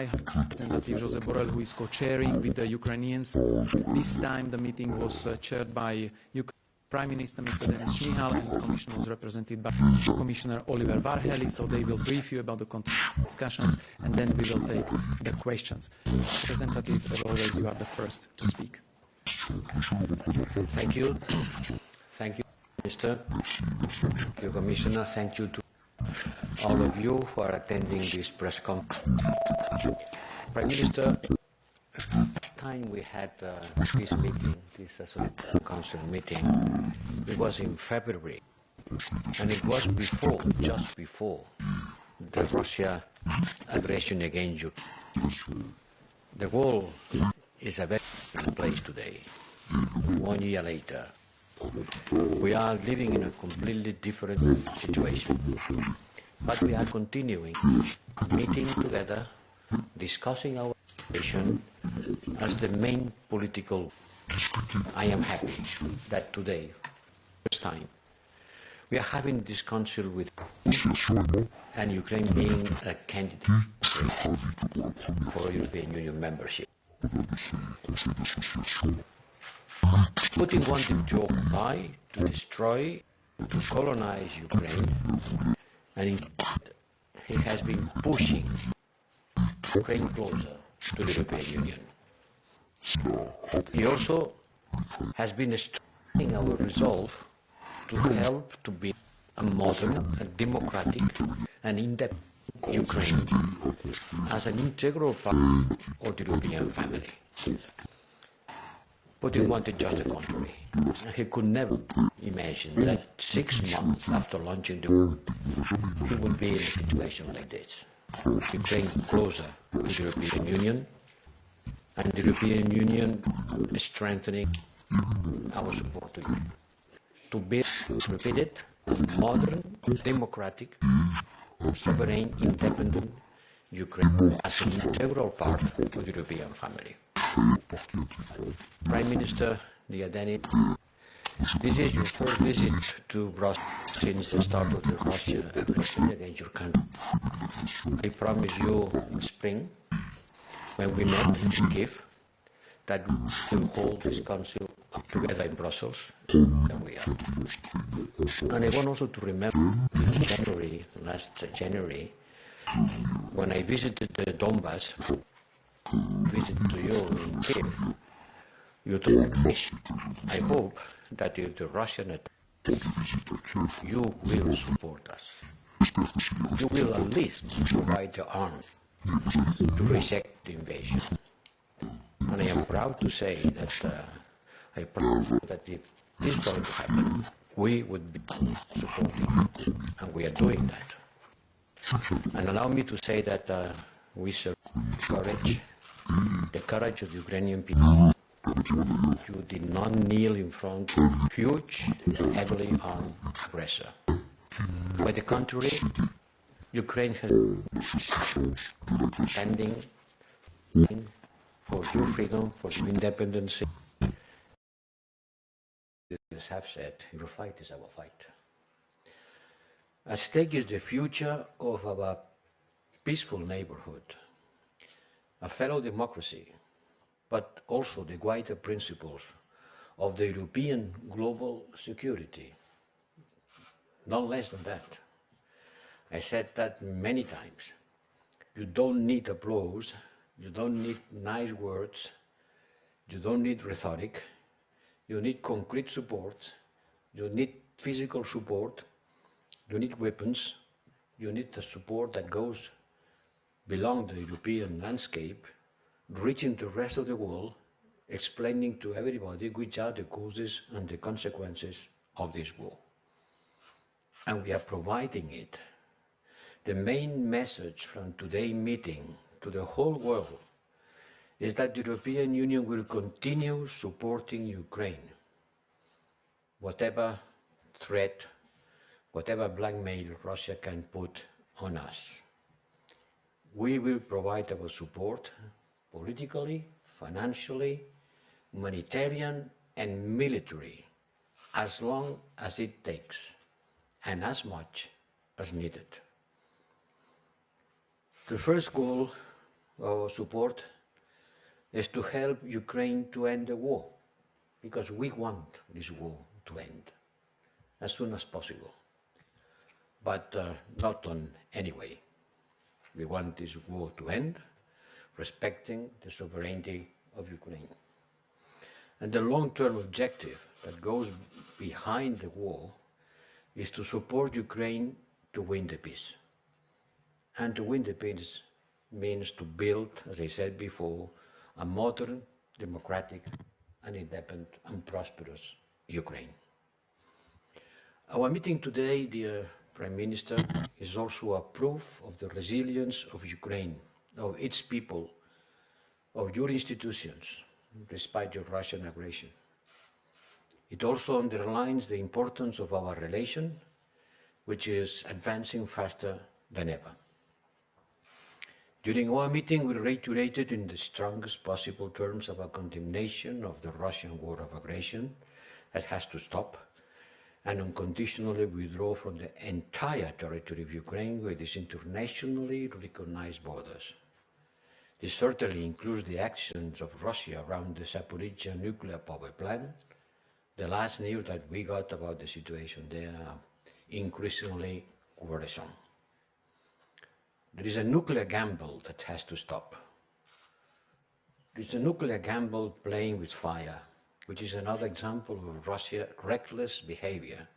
Representative Josep Borrell, who is co-chairing with the Ukrainians. This time the meeting was chaired by Prime Minister Mr. Denis Shmihal, and the Commission was represented by Commissioner Oliver Varhelyi, so they will brief you about the discussions, and then we will take the questions. Representative, as always, you are the first to speak. Thank you. Thank you, Minister. Thank you, Commissioner. Thank you to all of you for attending this press conference. Prime Minister, last time we had this meeting, this Council meeting, it was in February, and it was before, just before, the Russia aggression against Ukraine. The world is a very different place today. 1 year later, we are living in a completely different situation, but we are continuing meeting together, discussing our situation as the main political. I am happy that today, first time, we are having this council with and Ukraine being a candidate for European Union membership. Putin wanted to occupy, to destroy, to colonize Ukraine, and he has been pushing Ukraine closer to the European Union. He also has been strengthening our resolve to help to build a modern, a democratic, and independent Ukraine as an integral part of the European family. Putin wanted just the contrary. He could never imagine that 6 months after launching the war, he would be in a situation like this. Ukraine closer to the European Union, and the European Union is strengthening our support to you. To build, repeat it, a modern, democratic, sovereign, independent Ukraine as an integral part of the European family. Prime Minister Denis, this is your first visit to Brussels since the start of the Russia aggression against your country. I promised you in spring, when we met in Kiev, that we will hold this council together in Brussels, and we are. And I want also to remember in January, last January, when I visited the Donbass, visit to you in Kiev, you told me, I hope that if the Russian attack, you will support us. You will at least provide the arms to resist the invasion. And I am proud to say that I promise that if this is going to happen, we would be supporting, and we are doing that. And allow me to say that we serve the courage of the Ukrainian people. You did not kneel in front of a huge, heavily armed aggressor. By the contrary, Ukraine has standing for your freedom, for your independence. As have said, your fight is our fight. At stake is the future of our peaceful neighborhood, a fellow democracy, but also the wider principles of the European global security. Not less than that. I said that many times. You don't need applause, you don't need nice words, you don't need rhetoric, you need concrete support, you need physical support, you need weapons, you need the support that goes beyond the European landscape, reaching the rest of the world, explaining to everybody which are the causes and the consequences of this war. And we are providing it. The main message from today's meeting to the whole world is that the European Union will continue supporting Ukraine. Whatever threat, whatever blackmail Russia can put on us, we will provide our support politically, financially, humanitarian, and military, as long as it takes, and as much as needed. The first goal our support is to help Ukraine to end the war, because we want this war to end as soon as possible, but not on any way. We want this war to end, respecting the sovereignty of Ukraine. And the long-term objective that goes behind the war is to support Ukraine to win the peace. And to win the peace means to build, as I said before, a modern, democratic, and independent and prosperous Ukraine. Our meeting today, dear Prime Minister, is also a proof of the resilience of Ukraine, of its people, of your institutions, despite your Russian aggression. It also underlines the importance of our relation, which is advancing faster than ever. During our meeting, we reiterated in the strongest possible terms our condemnation of the Russian war of aggression that has to stop, and unconditionally withdraw from the entire territory of Ukraine with its internationally recognized borders. This certainly includes the actions of Russia around the Zaporizhia nuclear power plant. The last news that we got about the situation there are increasingly worrisome. There is a nuclear gamble that has to stop. There is a nuclear gamble playing with fire, which is another example of Russia's reckless behavior,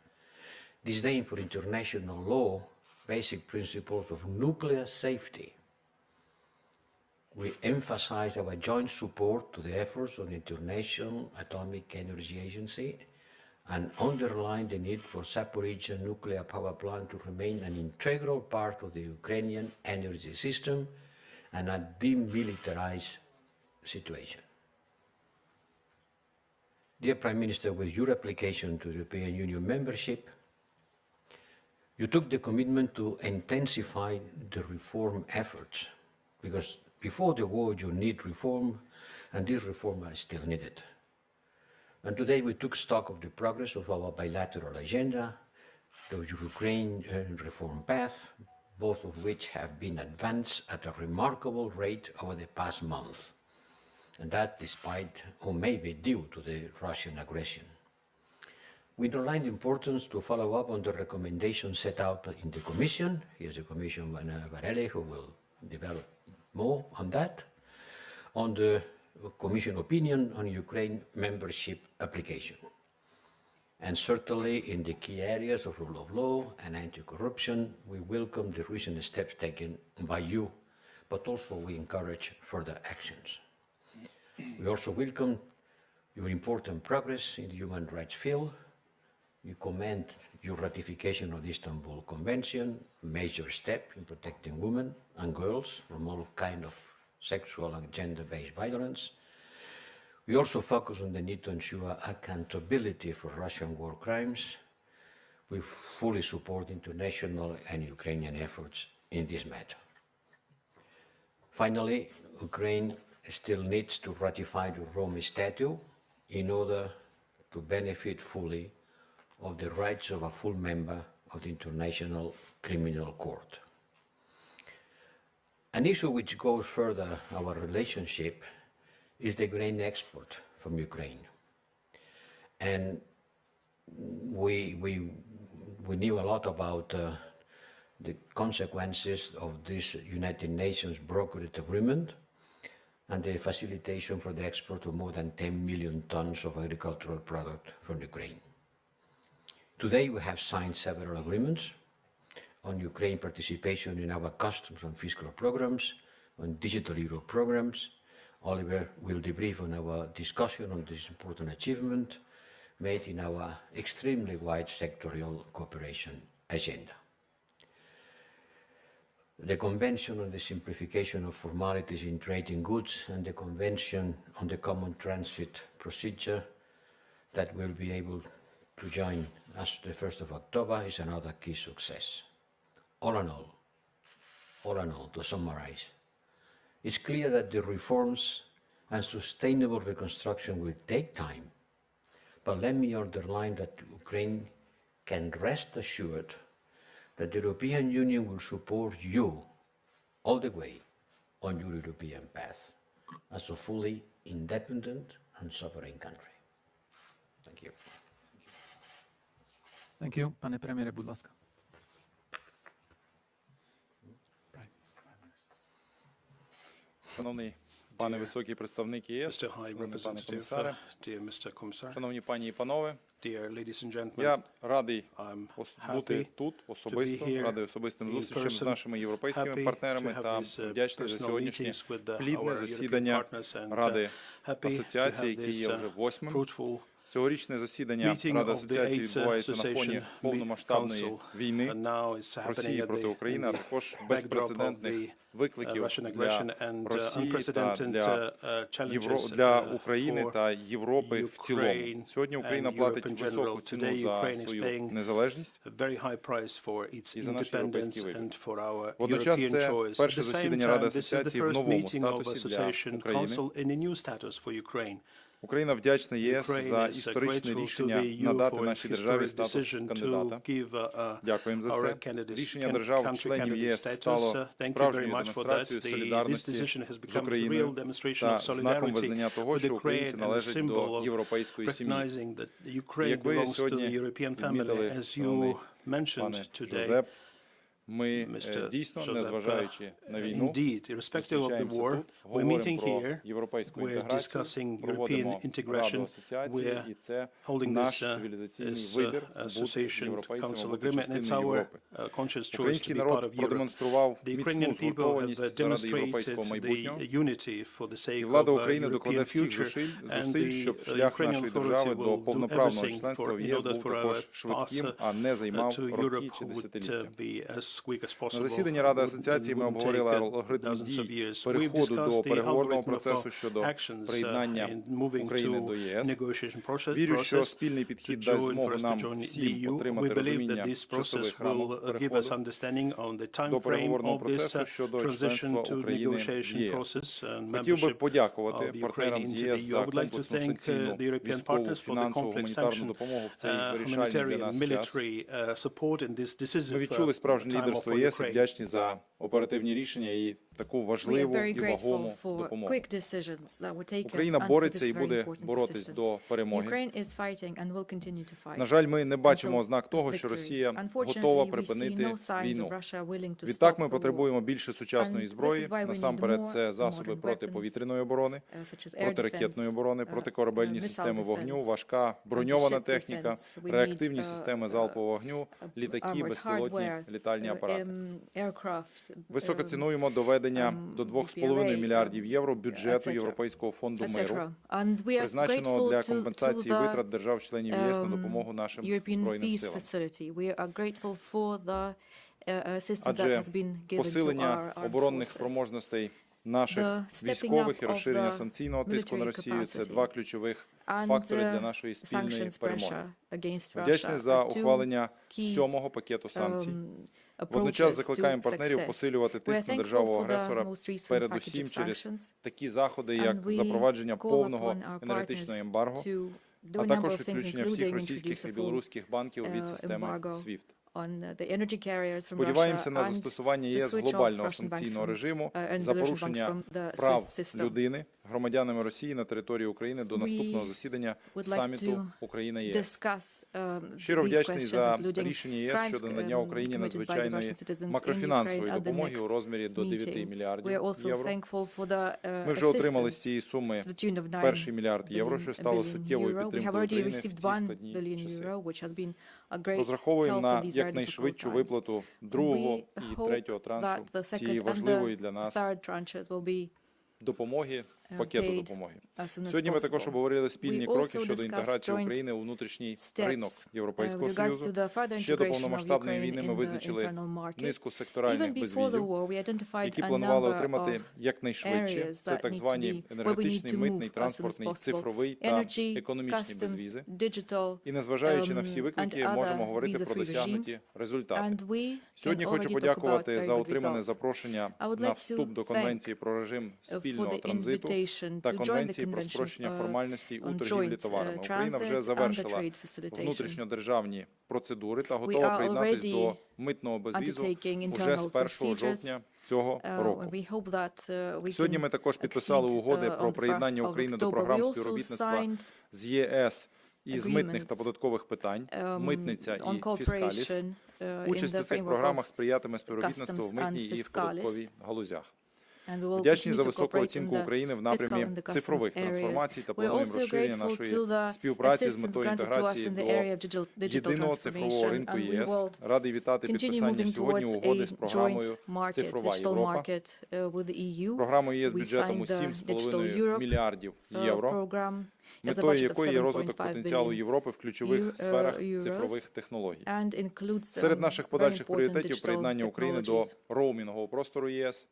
disdain for international law, basic principles of nuclear safety. We emphasize our joint support to the efforts of the International Atomic Energy Agency and underline the need for Zaporizhia nuclear power plant to remain an integral part of the Ukrainian energy system and a demilitarized situation. Dear Prime Minister, with your application to European Union membership, you took the commitment to intensify the reform efforts, because before the war you need reform, and these reforms are still needed. And today we took stock of the progress of our bilateral agenda, the Ukraine reform path, both of which have been advanced at a remarkable rate over the past month, and that despite, or maybe due to, the Russian aggression. We underline the importance to follow up on the recommendations set out in the Commission. Here's the Commissioner Borrell, who will develop more on that, on the Commission opinion on Ukraine membership application. And certainly in the key areas of rule of law and anti-corruption, we welcome the recent steps taken by you, but also we encourage further actions. We also welcome your important progress in the human rights field. We commend your ratification of the Istanbul Convention, a major step in protecting women and girls from all kinds of sexual and gender-based violence. We also focus on the need to ensure accountability for Russian war crimes. We fully support international and Ukrainian efforts in this matter. Finally, Ukraine still needs to ratify the Rome Statute in order to benefit fully of the rights of a full member of the International Criminal Court. An issue which goes further our relationship is the grain export from Ukraine. And we knew a lot about the consequences of this United Nations brokered agreement and the facilitation for the export of more than 10 million tons of agricultural product from Ukraine. Today we have signed several agreements on Ukraine participation in our customs and fiscal programs, on digital euro programs. Oliver will debrief on our discussion on this important achievement made in our extremely wide sectorial cooperation agenda. The Convention on the Simplification of Formalities in Trade in Goods and the Convention on the Common Transit Procedure that will be able to join us the 1st of October is another key success. All in all, to summarize, it's clear that the reforms and sustainable reconstruction will take time, but let me underline that Ukraine can rest assured that the European Union will support you all the way on your European path as a fully independent and sovereign country. Thank you. Thank you. Pane premiére, будь ласка. Шановний пане високий представник ЄС, шановний пане комісаре, шановні пані і панове, я радий бути тут особисто, радий особистим зустрічам з нашими європейськими партнерами та вдячний за сьогоднішнє плідне засідання Ради асоціації, яке є вже 8-м. Цьогорічне засідання Ради асоціації відбувається на фоні повномасштабної війни Росії проти України, а також безпрецедентних викликів для Росії та для України та Європи в цілому. Сьогодні Україна платить високу ціну за свою незалежність і за наш європейський вибір. Водночас це перше засідання Ради асоціації в новому статусі для України. Україна вдячна ЄС за історичне рішення надати нашій державі статус кандидата. Дякуємо за це. Рішення держав-членів ЄС стало справжньою демонстрацією солідарності з Україною та знаком визнання того, що українці належать до європейської сім'ї. Як ви сьогодні відмітили, шановний пане Жозеп, ми дійсно, незважаючи на війну, зустрічаємося тут, говоримо про європейську інтеграцію, проводимо Раду асоціації, і це наш цивілізаційний вибір бути європейцями, бути частиною Європи. Український народ продемонстрував міцну згуртованість заради європейського майбутнього, і влада України докладе всіх зусиль, щоб шлях нашої держави до повноправного членства в ЄС був також швидким, а не займав роки чи десятиліття. На засіданні Ради асоціації ми обговорили алгоритм дій переходу до переговорного процесу щодо приєднання України до єС. Вірю, що спільний підхід дасть змогу нам всім отримати розуміння часових рамок переходу до переговорного процесу щодо членства України в ЄС. Хотів би подякувати партнерам з ЄС за комплексну санкційну військову, фінансову, гуманітарну допомогу в цей вирішальний для нас час. Ми відчули справжнє лідерство ЄС і вдячні за оперативні рішення і таку важливу і вагому допомогу. Україна бореться і буде боротись до перемоги. На жаль, ми не бачимо ознак того, що Росія готова припинити війну. Відтак ми потребуємо більше сучасної зброї. Насамперед, це засоби протиповітряної оборони, протиракетної оборони, протикорабельні системи вогню, важка броньована техніка, реактивні системи залпового вогню, літаки, безпілотні літальні апарати. Високо цінуємо доведення до 2,5 мільярдів євро бюджету Європейського фонду миру, призначеного для компенсації витрат держав-членів ЄС на допомогу нашим Збройним силам. Адже посилення оборонних спроможностей наших військових і розширення санкційного тиску на Росію – це два ключових фактори для нашої спільної перемоги. Вдячний за ухвалення 7-го пакету санкцій. Водночас закликаємо партнерів посилювати тиск на державу-агресора, передусім через такі заходи, як запровадження повного енергетичного ембарго, а також відключення всіх російських і білоруських банків від системи SWIFT. Сподіваємося на застосування ЄС глобального санкційного режиму за порушення прав людини громадянами Росії на території України до наступного засідання саміту Україна-ЄС. Щиро вдячний за рішення єС щодо надання Україні надзвичайної макрофінансової допомоги у розмірі до 9 мільярдів євро. Ми вже отримали з цієї суми перший мільярд євро, що стало суттєвою підтримкою України в ці складні часи. Розраховуємо на якнайшвидшу виплату другого і третього траншу цієї важливої для нас допомоги, пакету допомоги. Сьогодні ми також обговорили спільні кроки щодо інтеграції України у внутрішній ринок Європейського Союзу. Ще до повномасштабної війни ми визначили низку секторальних безвізів, які планували отримати якнайшвидше. Це так звані енергетичний, митний, транспортний, цифровий та економічні безвізи. І незважаючи на всі виклики, можемо говорити про досягнуті результати. Сьогодні хочу подякувати за отримане запрошення на вступ до Конвенції про режим спільного транзиту та Конвенції про спрощення формальностей у торгівлі товарами. Україна вже завершила внутрішньодержавні процедури та готова приєднатися до митного безвізу уже з 1 жовтня цього року. Сьогодні ми також підписали угоди про приєднання України до програм співробітництва з ЄС із митних та податкових питань, митниця і фіскаліс. Участь у цих програмах сприятиме співробітництву в митній і в податковій галузях. Вдячні за високу оцінку України в напрямі цифрових трансформацій та плануємо розширення нашої співпраці з метою інтеграції до єдиного цифрового ринку ЄС. Радий вітати підписання сьогодні угоди з програмою «Цифрова Європа», програмою ЄС з бюджетом у 7,5 мільярдів євро, метою якої є розвиток потенціалу Європи в ключових сферах цифрових технологій. Серед наших подальших пріоритетів приєднання України до роумінгового простору ЄС.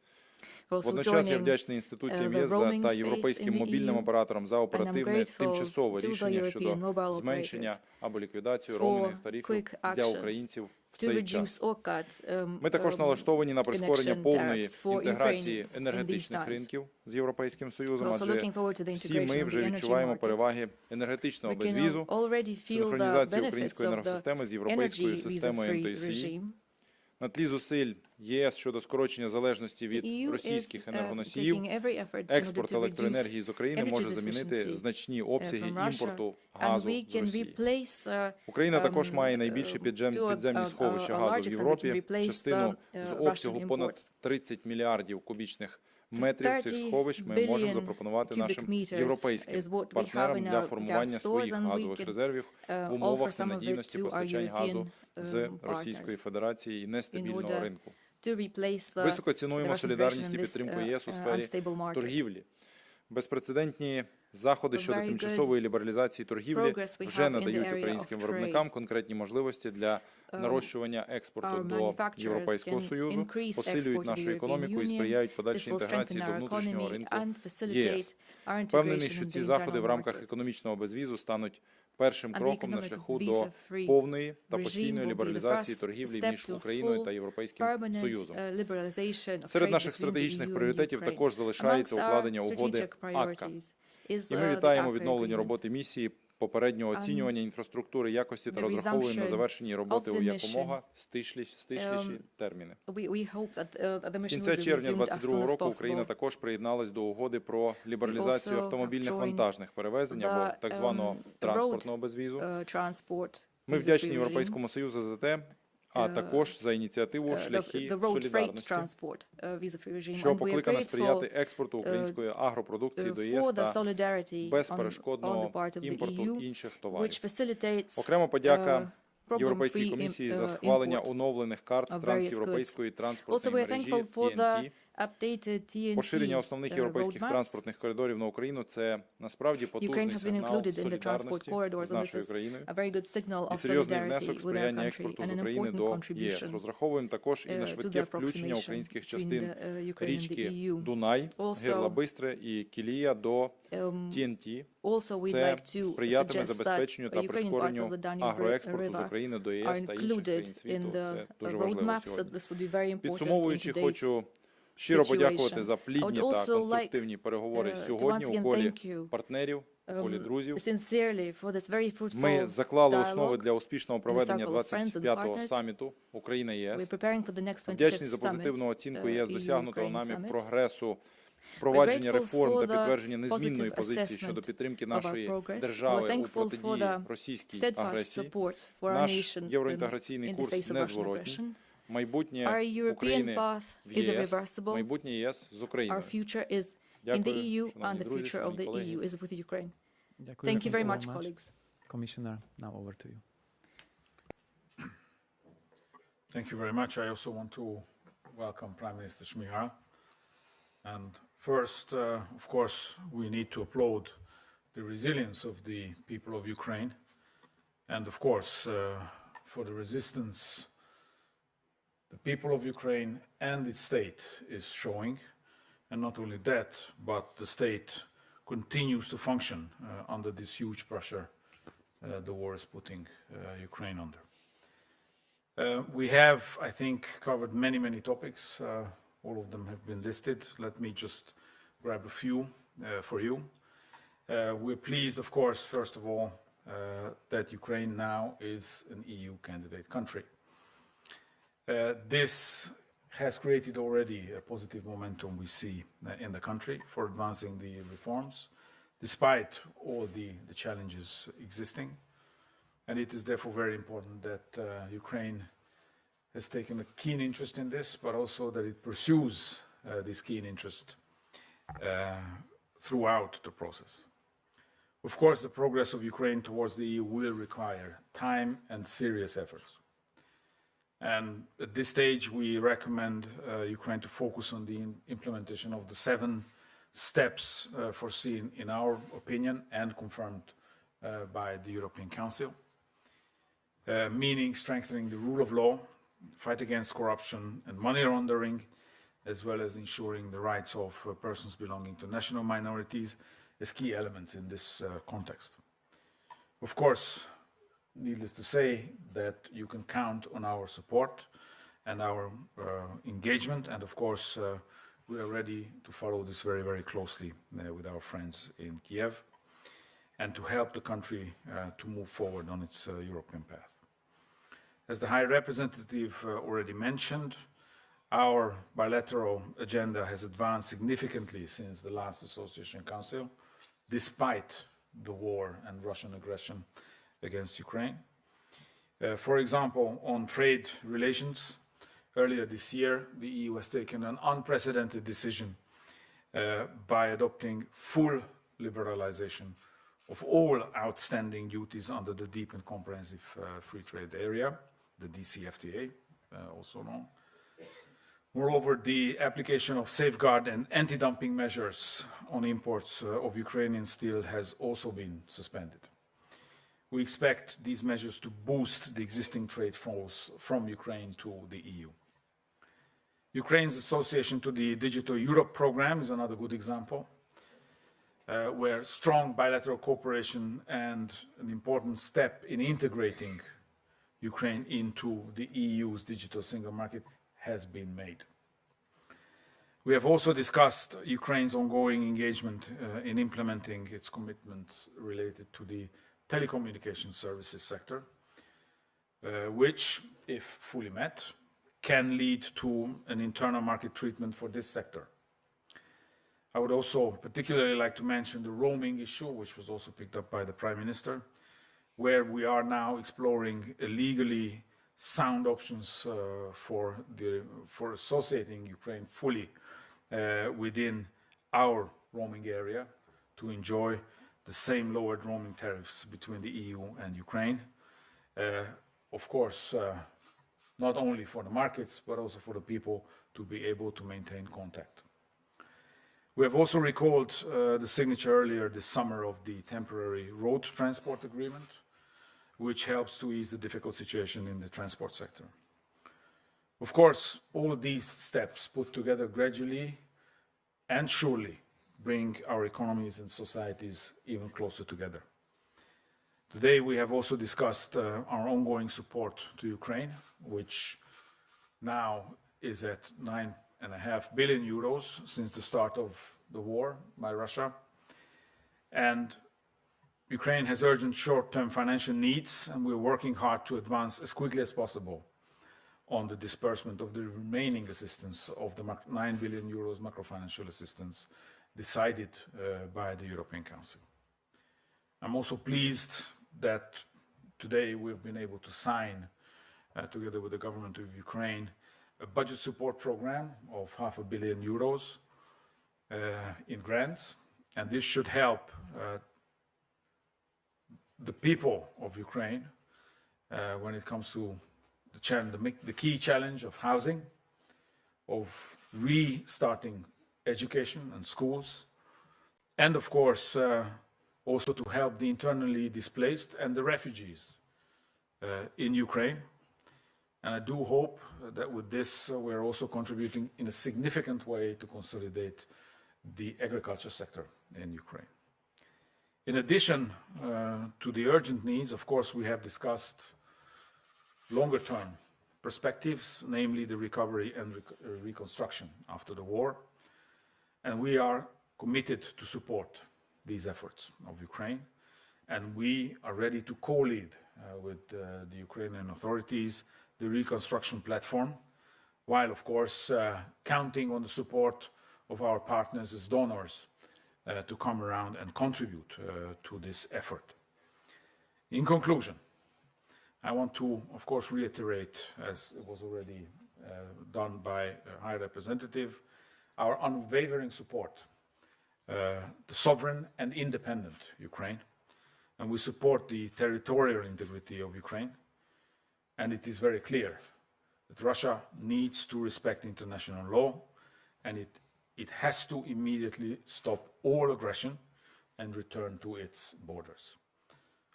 Водночас я вдячний інституціям ЄС та європейським мобільним операторам за оперативне тимчасове рішення щодо зменшення або ліквідацію роумінгових тарифів для українців в цей час. Ми також налаштовані на прискорення повної інтеграції енергетичних ринків з Європейським Союзом, адже всі ми вже відчуваємо переваги енергетичного безвізу, синхронізації української енергосистеми з європейською системою НТСІ. На тлі зусиль ЄС щодо скорочення залежності від російських енергоносіїв, експорт електроенергії з України може замінити значні обсяги імпорту газу з Росії. Україна також має найбільші підземні сховища газу в Європі. Частину з обсягу понад 30 мільярдів кубічних метрів цих сховищ ми можемо запропонувати нашим європейським партнерам для формування своїх газових резервів в умовах ненадійності постачань газу з Російської Федерації і нестабільного ринку. Високо цінуємо солідарність і підтримку ЄС у сфері торгівлі. Безпрецедентні заходи щодо тимчасової лібералізації торгівлі вже надають українським виробникам конкретні можливості для нарощування експорту до Європейського Союзу, посилюють нашу економіку і сприяють подальшій інтеграції до внутрішнього ринку ЄС. Впевнений, що ці заходи в рамках економічного безвізу стануть першим кроком на шляху до повної та постійної лібералізації торгівлі між Україною та Європейським Союзом. Серед наших стратегічних пріоритетів також залишається укладення угоди АККА. І ми вітаємо відновлення роботи місії, попереднього оцінювання інфраструктури якості та розраховуємо на завершення роботи у якомога стишліші терміни. З кінця червня 2022 року Україна також приєдналась до угоди про лібералізацію автомобільних вантажних перевезень або так званого транспортного безвізу. Ми вдячні Європейському Союзу за те, а також за ініціативу «Шляхи солідарності», що покликана сприяти експорту української агропродукції до ЄС та безперешкодного імпорту інших товарів. Окрема подяка Європейській комісії за схвалення оновлених карт трансєвропейської транспортної мережі TNT. Поширення основних європейських транспортних коридорів на Україну – це насправді потужний сигнал солідарності з нашою країною і серйозний внесок сприяння експорту з України до ЄС. Розраховуємо також і на швидке включення українських частин річки Дунай, Гирла Бистре і Кілія до TNT. Це сприятиме забезпеченню та прискоренню агроекспорту з України до ЄС та інших країн світу. Це дуже важливо сьогодні. Підсумовуючи, хочу щиро подякувати за плідні та конструктивні переговори сьогодні у колі партнерів, у колі друзів. Ми заклали основи для успішного проведення 25-го саміту Україна-ЄС. Вдячні за позитивну оцінку ЄС досягнутого нами прогресу, впровадження реформ та підтвердження незмінної позиції щодо підтримки нашої держави у протидії російській агресії. Наш євроінтеграційний курс незворотній. Майбутнє України в ЄС, майбутнє ЄС з Україною. Дякую, шановні друзі, шановні колеги. Thank you very much, colleagues. Commissioner, now over to you. Thank you very much. I also want to welcome Prime Minister Shmyhal. And first, of course, we need to applaud the resilience of the people of Ukraine. And of course, for the resistance the people of Ukraine and its state is showing. And not only that, but the state continues to function under this huge pressure the war is putting Ukraine under. We have, I think, covered many topics. All of them have been listed. Let me just grab a few for you. We're pleased, of course, first of all, that Ukraine now is an EU candidate country. This has created already a positive momentum we see in the country for advancing the reforms, despite all the challenges existing. And it is therefore very important that Ukraine has taken a keen interest in this, but also that it pursues this keen interest throughout the process. Of course, the progress of Ukraine towards the EU will require time and serious efforts. And at this stage, we recommend Ukraine to focus on the implementation of the 7 steps foreseen in our opinion and confirmed by the European Council, meaning strengthening the rule of law, fight against corruption and money laundering, as well as ensuring the rights of persons belonging to national minorities as key elements in this context. Of course, needless to say that you can count on our support and our engagement, and of course we are ready to follow this very, very closely with our friends in Kiev and to help the country to move forward on its European path. As the High Representative already mentioned, our bilateral agenda has advanced significantly since the last Association Council, despite the war and Russian aggression against Ukraine. For example, on trade relations, earlier this year, the EU has taken an unprecedented decision by adopting full liberalization of all outstanding duties under the Deep and Comprehensive Free Trade Area, the DCFTA, also known. Moreover, the application of safeguard and anti-dumping measures on imports of Ukrainian steel has also been suspended. We expect these measures to boost the existing trade flows from Ukraine to the EU. Ukraine's association to the Digital Europe program is another good example, where strong bilateral cooperation and an important step in integrating Ukraine into the EU's digital single market has been made. We have also discussed Ukraine's ongoing engagement in implementing its commitments related to the telecommunication services sector, which, if fully met, can lead to an internal market treatment for this sector. I would also particularly like to mention the roaming issue, which was also picked up by the Prime Minister, where we are now exploring legally sound options for associating Ukraine fully within our roaming area to enjoy the same lowered roaming tariffs between the EU and Ukraine. Of course, not only for the markets, but also for the people to be able to maintain contact. We have also recalled the signature earlier this summer of the temporary road transport agreement, which helps to ease the difficult situation in the transport sector. Of course, all of these steps put together gradually and surely bring our economies and societies even closer together. Today, we have also discussed our ongoing support to Ukraine, which now is at 9.5 billion euros since the start of the war by Russia. And Ukraine has urgent short-term financial needs, and we're working hard to advance as quickly as possible on the disbursement of the remaining assistance of the 9 billion euros macrofinancial assistance decided by the European Council. I'm also pleased that today we've been able to sign, together with the government of Ukraine, a budget support program of €500 million in grants, and this should help the people of Ukraine when it comes to the key challenge of housing, of restarting education and schools, and of course also to help the internally displaced and the refugees in Ukraine. And I do hope that with this we're also contributing in a significant way to consolidate the agriculture sector in Ukraine. In addition to the urgent needs, of course, we have discussed longer-term perspectives, namely the recovery and reconstruction after the war. And we are committed to support these efforts of Ukraine, and we are ready to co-lead with the Ukrainian authorities the reconstruction platform, while of course counting on the support of our partners as donors to come around and contribute to this effort. In conclusion, I want to, of course, reiterate, as it was already done by a High Representative, our unwavering support the sovereign and independent Ukraine, and we support the territorial integrity of Ukraine. And it is very clear that Russia needs to respect international law, and it has to immediately stop all aggression and return to its borders.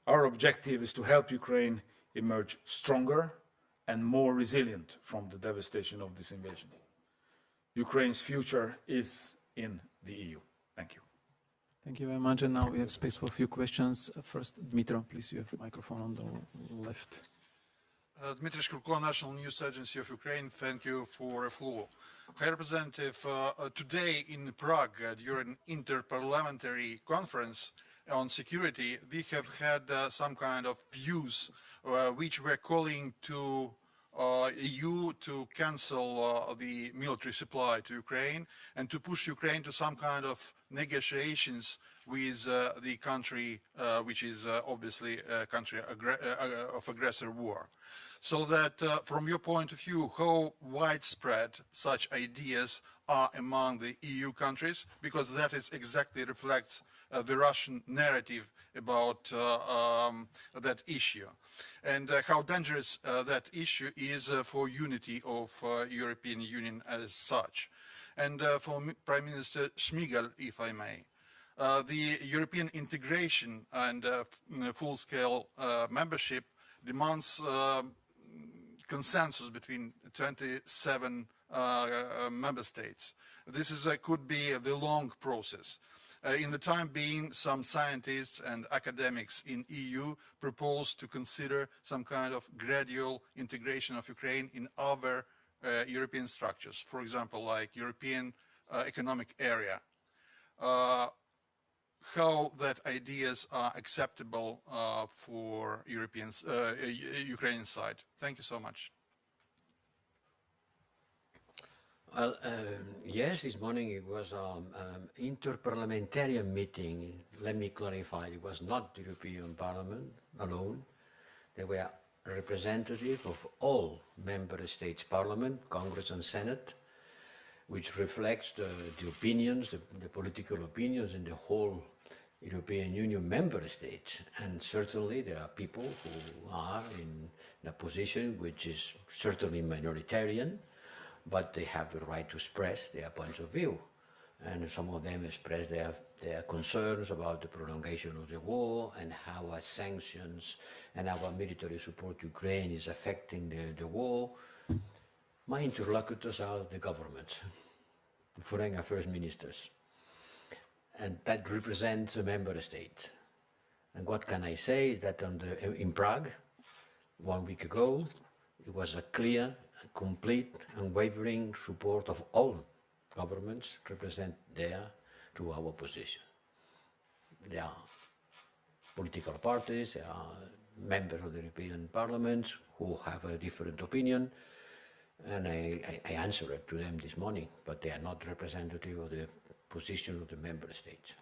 Our objective is to help Ukraine emerge stronger and more resilient from the devastation of this invasion. Ukraine's future is in the EU. Thank you. Thank you very much. And now we have space for a few questions. First, Dmitro, please, you have a microphone on the left. Dmitry Shkurko, National News Agency of Ukraine. Thank you for the floor. High Representative, today in Prague, during Interparliamentary Conference on Security, we have had some kind of views which were calling to EU to cancel the military supply to Ukraine and to push Ukraine to some kind of negotiations with the country which is obviously a country of aggressor war. So that from your point of view, how widespread such ideas are among the EU countries, because that is exactly reflects the Russian narrative about that issue, and how dangerous that issue is for unity of European Union as such. And for Prime Minister Shmyhal, if I may, the European integration and full-scale membership demands consensus between 27 member states. This is could be the long process. In the time being, some scientists and academics in EU propose to consider some kind of gradual integration of Ukraine in other European structures, for example, like European Economic Area. How that ideas are acceptable for Europeans, Ukrainian side. Thank you so much. Well, yes, this morning it was an interparliamentarian meeting. Let me clarify, it was not the European Parliament alone. There were representatives of all member states' parliament, Congress and Senate, which reflects the opinions, the political opinions in the whole European Union member states. And certainly there are people who are in a position which is certainly minoritarian, but they have the right to express their points of view. And some of them express their concerns about the prolongation of the war and how our sanctions and our military support to Ukraine is affecting the war. My interlocutors are the governments, the foreign affairs ministers, and that represents a member state. And what can I say is that in Prague, 1 week ago, it was a clear, complete, unwavering support of all governments represent there to our position. There are political parties, there are members of the European Parliament who have a different opinion, and I answered to them this morning, but they are not representative of the position of the member states.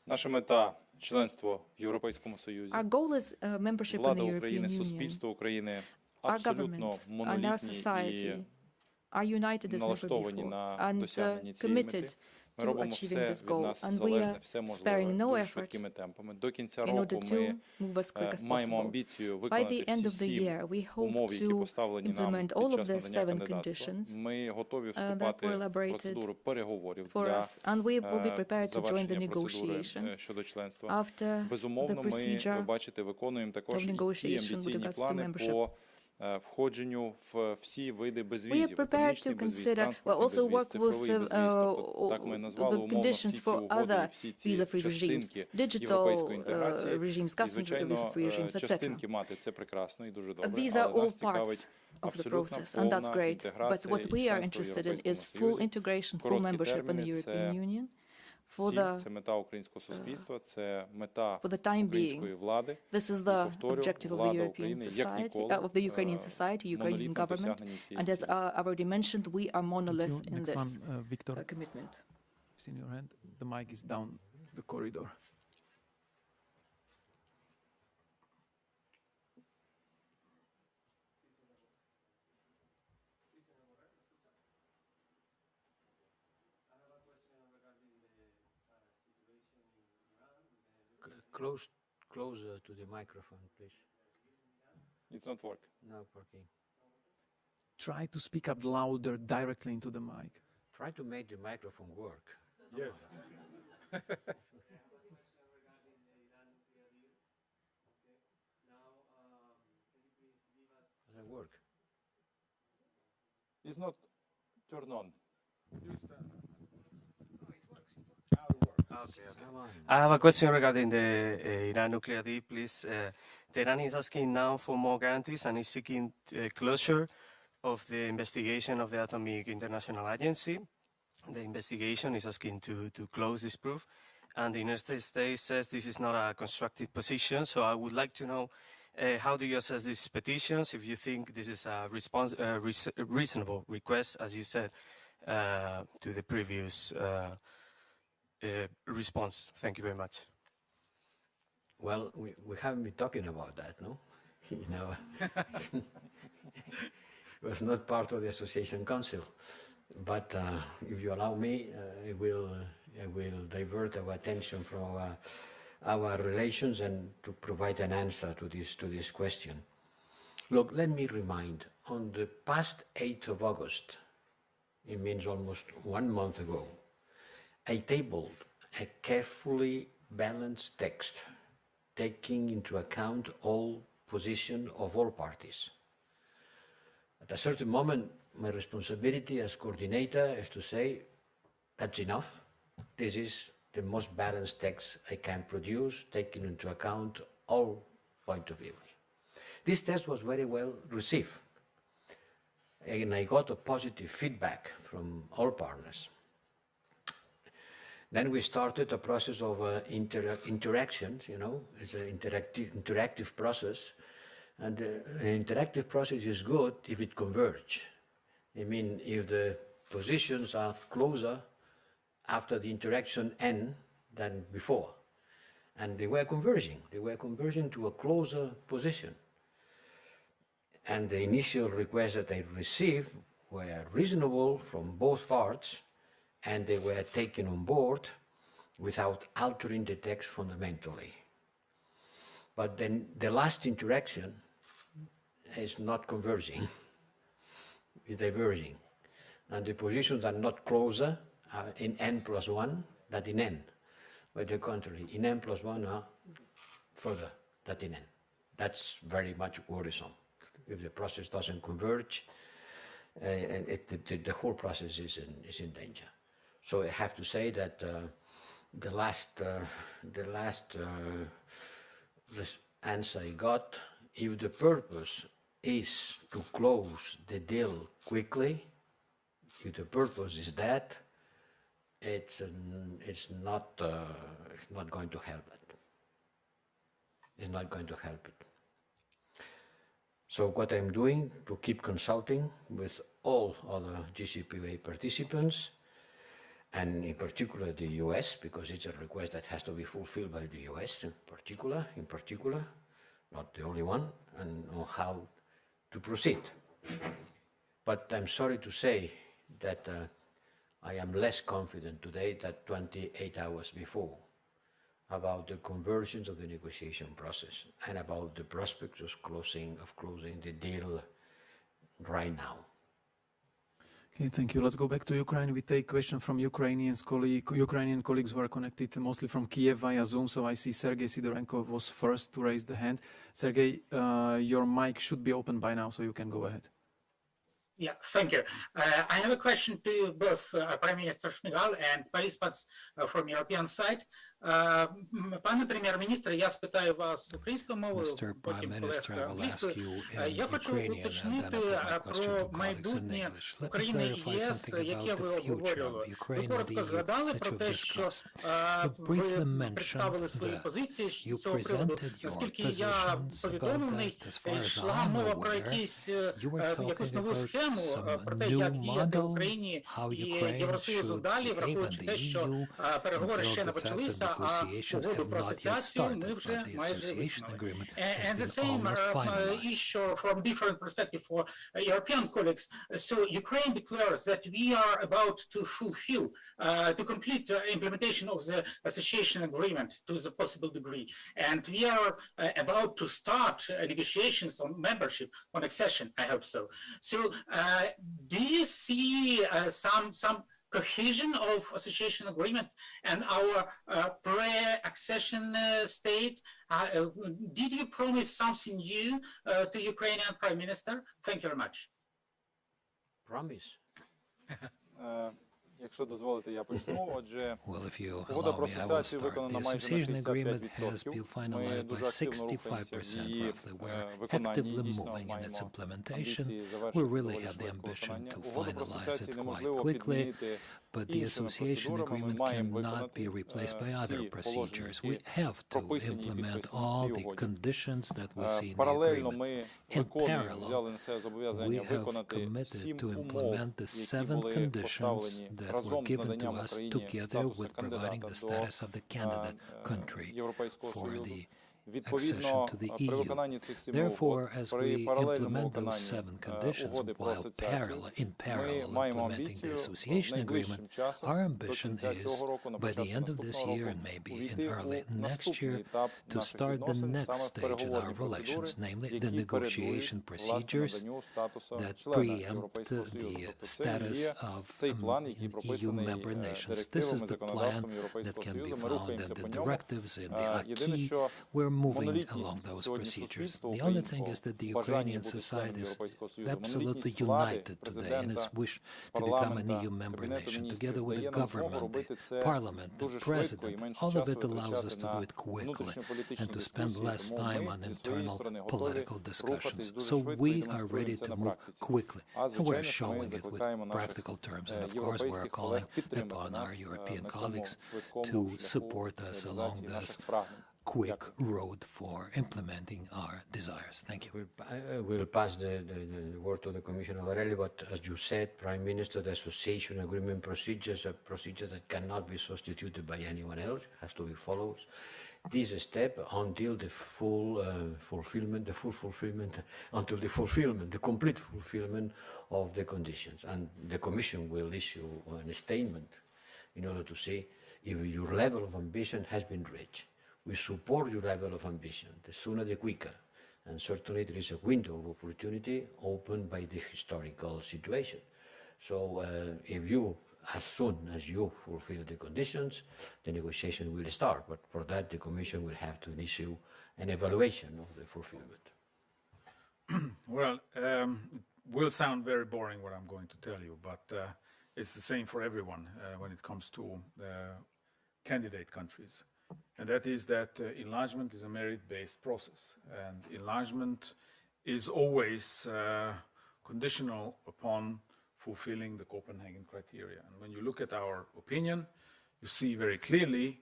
Наша мета – членство в Європейському Союзі. Our goal is membership in Влада the European України, Union. суспільство України Our абсолютно government and our монолітні society і are united as never налаштовані before на and досягнення цієї мети. committed Ми to робимо achieving все this від goal, нас and we залежне, are все можливе, sparing no дуже effort швидкими темпами. До кінця in року order ми to move as quick as маємо possible. амбіцію By виконати the end всі of the 7 year, we hope умов, які to поставлені нам implement під all of час the надання 7 кандидатства. conditions Ми готові that вступати were в elaborated процедуру переговорів for для us, and we will be prepared to join the завершення процедури negotiation щодо членства. after the Безумовно, ми, ви procedure бачите, виконуємо також of і negotiation with амбіційні regards to плани membership. по входженню в всі види безвізів, We are prepared економічний to безвіз, consider, транспортний also безвіз, work цифровий with безвіз, тобто так ми назвали the умовно всі conditions ці for угоди і other всі ці visa-free regimes, частинки digital європейської інтеграції. regimes, І, custom звичайно, visa-free regimes, etc. частинки мати це прекрасно і дуже добре, These але are all нас цікавить parts of the абсолютно process, and that's повна great. But інтеграція what і we are членство в interested in Європейському is full Союзі. integration, full Короткі membership in the терміни European це Union. це мета українського суспільства, це мета For the time української being, влади. this is І, the повторю, objective of the влада European України, як society, ніколи, of the Ukrainian society, Ukrainian монолітно government. досягнені цієї And as цілі. I've already mentioned, we are monolith in Next this one, Victor, commitment. it's in your hand. The mic is down the corridor. Closer to the microphone, please. It's not working. Not working. Try to speak up louder directly into the mic. Try to make the microphone work. Yes. Doesn't work. It's not turned on. Come on. I have a question regarding the Iran nuclear deal, please. The Iran is asking now for more guarantees and is seeking closure of the investigation of the Atomic International Agency. The investigation is asking to close this proof. And the United States says this is not a constructive position. So I would like to know, how do you assess these petitions? If you think this is a reasonable request, as you said, to the previous response. Thank you very much. Well, we haven't been talking about that, no? You know, it was not part of the Association Council. But if you allow me, I will divert our attention from our relations and to provide an answer to this question. Look, let me remind, on the past 8th of August, it means almost 1 month ago, I tabled a carefully balanced text, taking into account all positions of all parties. At a certain moment, my responsibility as coordinator is to say, that's enough. This is the most balanced text I can produce, taking into account all points of view. This text was very well received, and I got a positive feedback from all partners. Then we started a process of interactions, you know, it's an interactive process. And an interactive process is good if it converges. I mean, if the positions are closer after the interaction end than before. And they were converging to a closer position. And the initial requests that I received were reasonable from both parts, and they were taken on board without altering the text fundamentally. But then the last interaction is not converging, it's diverging. And the positions are not closer in n+1 than in n. By the contrary, in n+1 are further than in n. That's very much worrisome. If the process doesn't converge, the whole process is in danger. So I have to say that the last answer I got, if the purpose is to close the deal quickly, if the purpose is that, it's not going to help it. It's not going to help it. So what I'm doing, to keep consulting with all other GCPOA participants, and in particular the US, because it's a request that has to be fulfilled by the US in particular, not the only one, and on how to proceed. But I'm sorry to say that I am less confident today than 28 hours before about the conversions of the negotiation process and about the prospects of closing the deal right now. Okay, thank you. Let's go back to Ukraine. We take question from Ukrainian colleagues who are connected mostly from Kiev via Zoom. So I see Sergei Sidorenko was first to raise the hand. Sergei, your mic should be open by now, so you can go ahead. Yeah, thank you. I have a question to both Prime Minister Shmyhal and participants from European side. Пане прем'єр-міністр, я спитаю вас українською мовою, потім колег англійською. Я хочу уточнити про майбутнє України і ЄС, яке ви обговорювали. Ви коротко згадали про те, що ви представили свої позиції з цього приводу. Наскільки я повідомлений, йшла мова про якусь нову схему, про те, як діяти в Україні і Євросоюзу далі, враховуючи те, що переговори ще не почалися, Negotiations have not yet started, but the association agreement has been almost finalized. Issue from different perspective for European colleagues. So Ukraine declares that we are about to fulfill, to complete the implementation of the association agreement to the possible degree. And we are about to start negotiations on membership, on accession, I hope so. So do you see some cohesion of association agreement and our pre-accession state? Did you promise something new to Ukrainian Prime Minister? Thank you very much. Promise. Якщо дозволите, я почну. Отже, Well, if you угода про allow me, I will асоціацію start. виконана The майже на association agreement has 65%. been Ми finalized by дуже активно рухаємося в 65% її roughly. We're виконанні. actively Дійсно, moving in its маємо implementation. амбіції We завершити really доволі have the швидко ambition виконання. to Угоду про finalize асоціацію it quite неможливо quickly. підмінити But the іншими association процедурами. Ми agreement маємо cannot виконати be replaced by other всі положення, procedures. We які have to прописані і implement підписані в all цій the угоді. conditions that we see in the Паралельно agreement. ми In виконуємо, parallel, взяли на себе we зобов'язання have виконати committed 7 to умов, implement the які 7 були conditions поставлені that were разом з given to наданням us Україні together статусу with providing кандидата the до status of the candidate country Європейського for Союзу. the accession Відповідно, to the при EU. виконанні цих 7 угод, Therefore, as при we паралельному implement those виконанні 7 conditions угоди про while асоціацію, in ми parallel маємо implementing the амбіцію association agreement, найближчим часом, our до ambition кінця цього is року, на by the початку end of this наступного year року, and maybe in увійти early у next наступний year етап to наших start the відносин, next саме stage in переговорні our процедури, relations, namely the які negotiation передують, власне, procedures наданню статусу that члена preempt Європейського Союзу. the Тобто це status є of цей план, який EU прописаний member nations. This is директивами, the plan законодавством that Європейського can be Союзу. Ми found in рухаємося the по ньому. directives, in the Єдине, acquis. що We're moving along монолітність those сьогодні procedures. суспільства The only thing українського is that the в бажанні Ukrainian бути членом society is Європейського Союзу, absolutely монолітність влади, united today in президента, its wish to become an EU парламента, member Кабінету nation, міністрів together with the дає нам змогу government, робити the це parliament, the дуже швидко і president. менше All of часу it allows us витрачати to do на it quickly внутрішньополітичні and to spend дискусії. less Тому time ми on зі своєї internal сторони готові political discussions. рухатись дуже So швидко і we are ready демонструємо це to на move практиці. quickly, А and we're звичайно, що ми showing it with закликаємо наших practical terms. And of course, we're європейських колег calling підтримати upon our нас European на colleagues цьому швидкому to шляху support us along реалізації this наших прагнень. quick road for implementing our desires. Thank you. I will pass the word to the Commissioner Borrell, but as you said, Prime Minister, the association agreement procedures are procedures that cannot be substituted by anyone else, has to be followed. This step until the complete fulfillment of the conditions. And the Commission will issue a statement in order to say if your level of ambition has been reached. We support your level of ambition, the sooner the quicker. And certainly there is a window of opportunity opened by the historical situation. So if you, as soon as you fulfill the conditions, the negotiation will start. But for that, the Commission will have to issue an evaluation of the fulfillment. Well, will sound very boring what I'm going to tell you, but it's the same for everyone when it comes to candidate countries. And that is that enlargement is a merit-based process, and enlargement is always conditional upon fulfilling the Copenhagen criteria. And when you look at our opinion, you see very clearly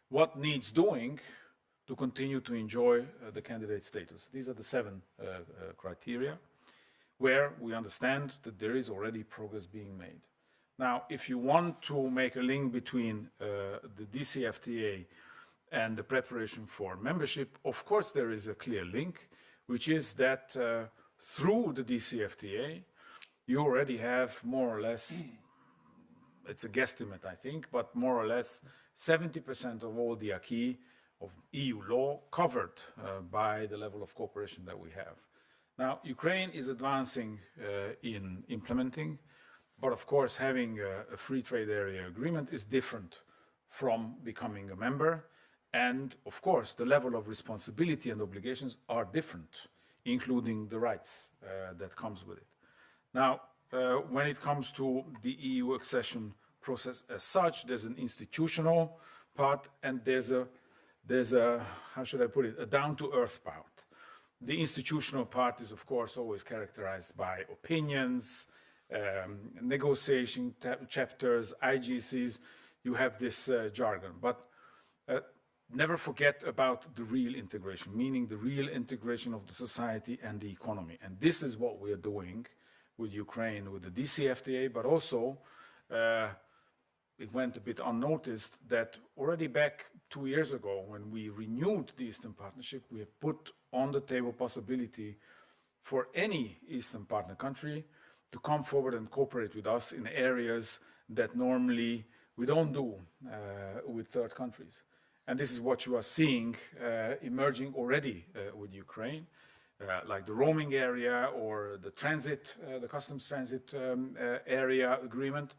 what needs doing to continue to enjoy the candidate status. These are the 7 criteria where we understand that there is already progress being made. Now, if you want to make a link between the DCFTA and the preparation for membership, of course there is a clear link, which is that through the DCFTA, you already have more or less, it's a guesstimate I think, but more or less 70% of all the acquis of EU law covered by the level of cooperation that we have. Now, Ukraine is advancing in implementing But of course, having a free trade area agreement is different from becoming a member. And of course, the level of responsibility and obligations are different, including the rights that comes with it. Now, when it comes to the EU accession process as such, there's an institutional part and there's a, how should I put it, a down-to-earth part. The institutional part is, of course, always characterized by opinions, negotiation chapters, IGCs. You have this jargon, but never forget about the real integration, meaning the real integration of the society and the economy. And this is what we are doing with Ukraine, with the DCFTA, but also it went a bit unnoticed that already back 2 years ago, when we renewed the Eastern Partnership, we have put on the table possibility for any Eastern partner country to come forward and cooperate with us in areas that normally we don't do with third countries. And this is what you are seeing emerging already with Ukraine, like the roaming area or the transit, the customs transit area agreement.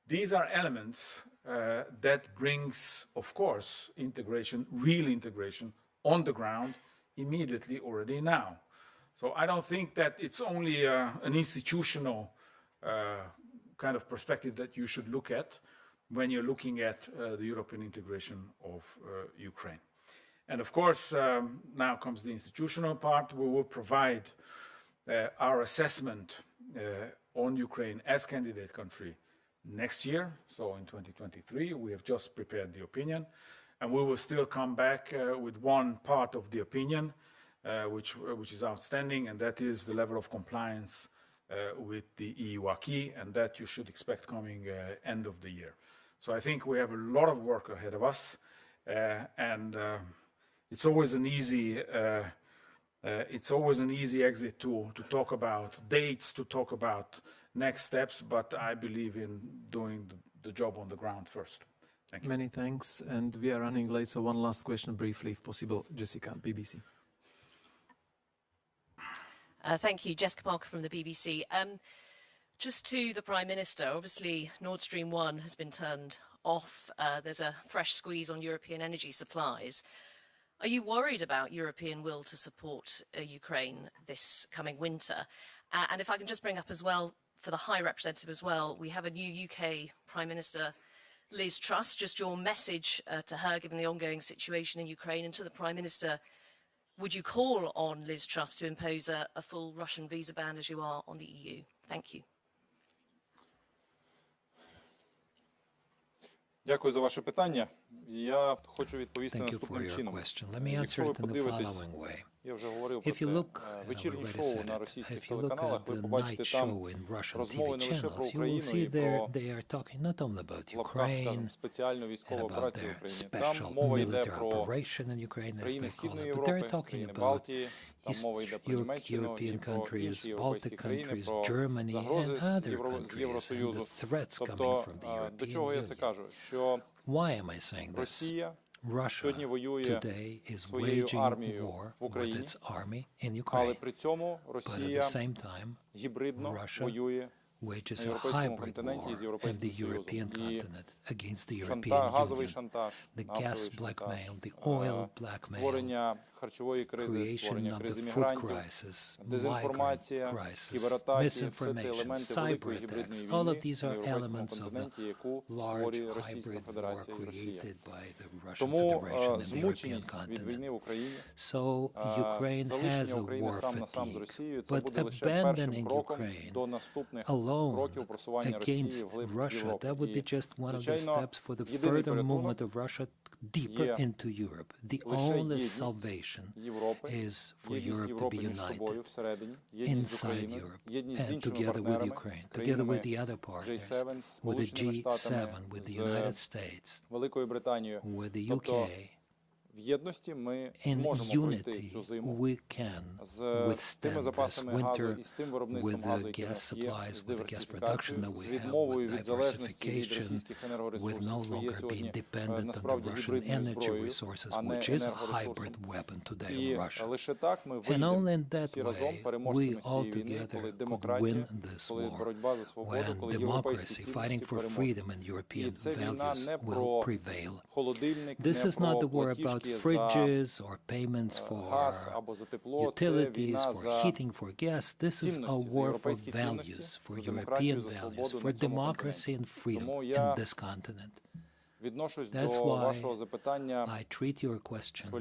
These are elements that brings, of course, integration, real integration on the ground immediately already now. So I don't think that it's only an institutional kind of perspective that you should look at when you're looking at the European integration of Ukraine. And of course, now comes the institutional part. We will provide our assessment on Ukraine as candidate country next year, so in 2023. We have just prepared the opinion, and we will still come back with one part of the opinion, which is outstanding, and that is the level of compliance with the EU acquis, and that you should expect coming end of the year. So I think we have a lot of work ahead of us, and it's always an easy exit to talk about dates, to talk about next steps, but I believe in doing the job on the ground first. Thank you. Many thanks, and we are running late, so one last question briefly, if possible. Jessica, BBC. Thank you. Jessica Parker from the BBC. Just to the Prime Minister, obviously Nord Stream 1 has been turned off. There's a fresh squeeze on European energy supplies. Are you worried about European will to support Ukraine this coming winter? And if I can just bring up as well, for the High Representative as well, we have a new UK Prime Minister, Liz Truss. Just your message to her, given the ongoing situation in Ukraine, and to the Prime Minister, would you call on Liz Truss to impose a full Russian visa ban as you are on the EU? Thank you. Дякую за ваше питання. Я хочу відповісти Thank you наступним for your чином. question. Let me answer Якщо ви it in the подивитесь, following way. я вже говорив про If you це, look, вечірні we already шоу said на it. російських If you look телеканалах, at ви the побачите night там show in Russian розмови TV не лише про channels, you will Україну і see про they are talking not only about в лапках, скажімо, Ukraine спеціальну військову and about операцію в their Україні. special Там мова йде military про operation in Ukraine, as країни they call Східної it, but they're Європи, talking країни about Балтії, там East мова йде про Німеччину і European про countries, інші європейські Baltic країни, countries, про Germany загрози and з other countries and Євросоюзу. the threats coming Тобто, from the до European чого я це Union. кажу? Що Why am I saying this? Росія Russia сьогодні воює today is своєю waging армією war в with Україні, its army in але Ukraine, при цьому but at Росія the same time, гібридно Russia воює wages на a європейському hybrid континенті з war in Європейським the Союзом. European І continent against the European газовий Union. шантаж, The нафтовий gas шантаж, blackmail, the oil blackmail, створення харчової кризи, creation створення of the кризи food мігрантів, crisis, migrant дезінформація, crisis, кібератаки – все це misinformation, елементи cyber великої attacks. гібридної All of війни these на are європейському elements of the континенті, яку large створює Російська hybrid war Федерація і Росія. created by the Russian Тому Federation and the European змученість від війни continent. в Україні, So Ukraine has залишення a України war сам на сам з fatigue, Росією, це but буде лише першим abandoning кроком Ukraine до наступних alone кроків просування Росії against вглиб Russia, Європи. that would be І, just one of the звичайно, steps for the єдиний further movement порятунок of Russia deeper є into Europe. The лише only єдність salvation Європи, is for єдність Europe to Європи be між собою united всередині, єдність з inside Україною, Europe єдність з and іншими together with партнерами, Ukraine, з together країнами with the other partners, G7, with the Сполученими Штатами, G7, with the United з States, Великою Британією. with the Тобто UK. In unity, we can withstand this winter with the gas supplies, with the gas production that we have, with diversification, with no longer being dependent on the Russian energy resources, which is a hybrid weapon today of Russia. And only in that way, we all together could win this war, when democracy, fighting for freedom and European values will prevail. This is not the war about fridges or payments for utilities, for heating, for gas. This is a war for values, for European values, for democracy and freedom in this continent. That's why I treat your question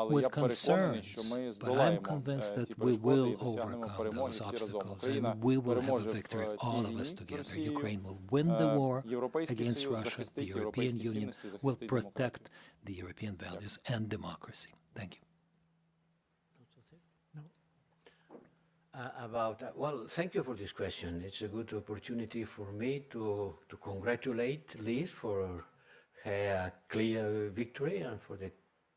with concerns, but I'm convinced that we will overcome those obstacles and we will have a victory, all of us together. Ukraine will win the war against Russia. The European Union will protect the European values and democracy. Thank you. Well, thank you for this question. It's a good opportunity for me to congratulate Liz for her clear victory and for the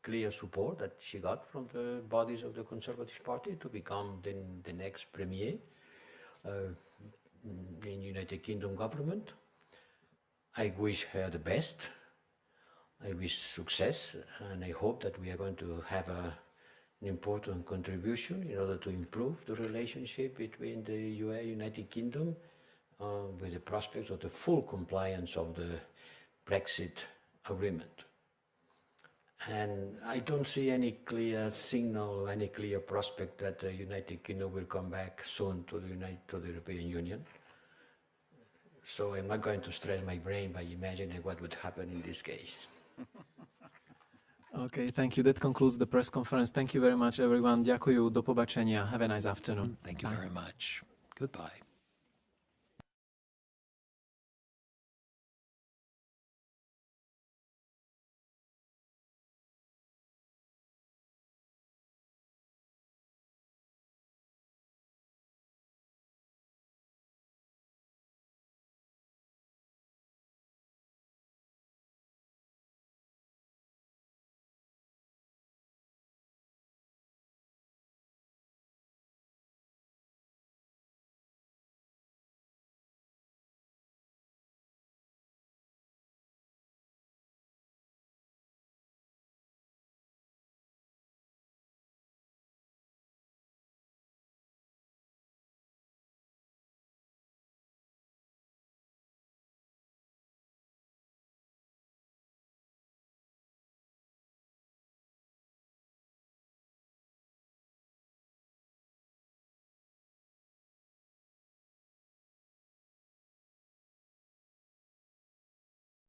clear support that she got from the bodies of the Conservative Party to become the next premier in United Kingdom government. I wish her the best. I wish success, and I hope that we are going to have an important contribution in order to improve the relationship between the United Kingdom with the prospects of the full compliance of the Brexit agreement. And I don't see any clear signal, any clear prospect that the United Kingdom will come back soon to the European Union. So I'm not going to stress my brain by imagining what would happen in this case. Okay, thank you. That concludes the press conference. Thank you very much, everyone. Ďakujem, do pobačenia. Have a nice afternoon. Thank you very much. Goodbye.